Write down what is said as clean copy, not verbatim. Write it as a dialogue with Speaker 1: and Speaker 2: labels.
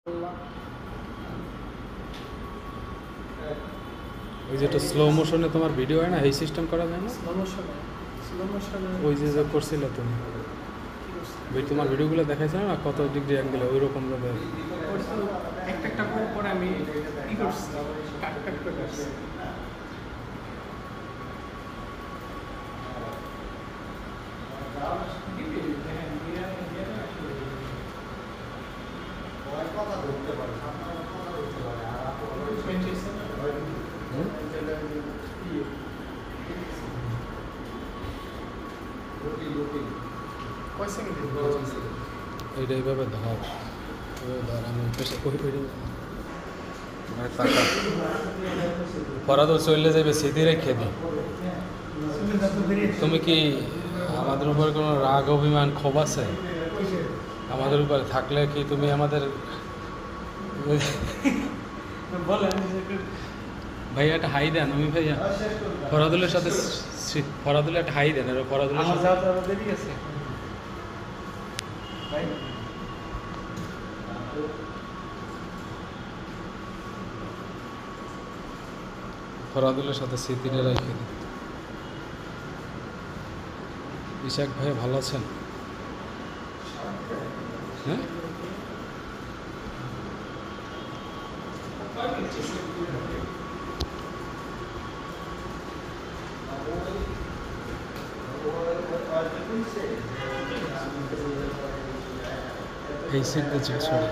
Speaker 1: ওই যেটা স্লো মোশনে তোমার ভিডিও হয় না, এই সিস্টেম করা যায় না?
Speaker 2: স্লো মোশনে
Speaker 1: ওই যে করছিলে তুমি তোমার ভিডিওগুলো দেখাইছিল না কত ডিগ্রি অ্যাঙ্গেলে, ওই রকম ভাবে
Speaker 2: একটা করে আমি কি করছি, কাট করে করছি।
Speaker 1: এইটা এইভাবে ধর, আমি পরাদর চললে যাবে সিধি রেখে দিই। তুমি কি আমাদের উপরে কোনো রাগ অভিমান ক্ষোভ আছে? আমাদের উপরে থাকলে কি তুমি আমাদের ভাইয়া একটা হাই দেন। আমি ভাইয়া ফরাদুলের সাথে ফরাদুলের একটা হাই দেন। ফরাদুলের সাথে ফরাদুলের সাথে স্মৃতিটা রেখে দিই। ইশাক ভাই ভালো আছেন? হ্যাঁ, এই সিট দিচ্ছি, সরি।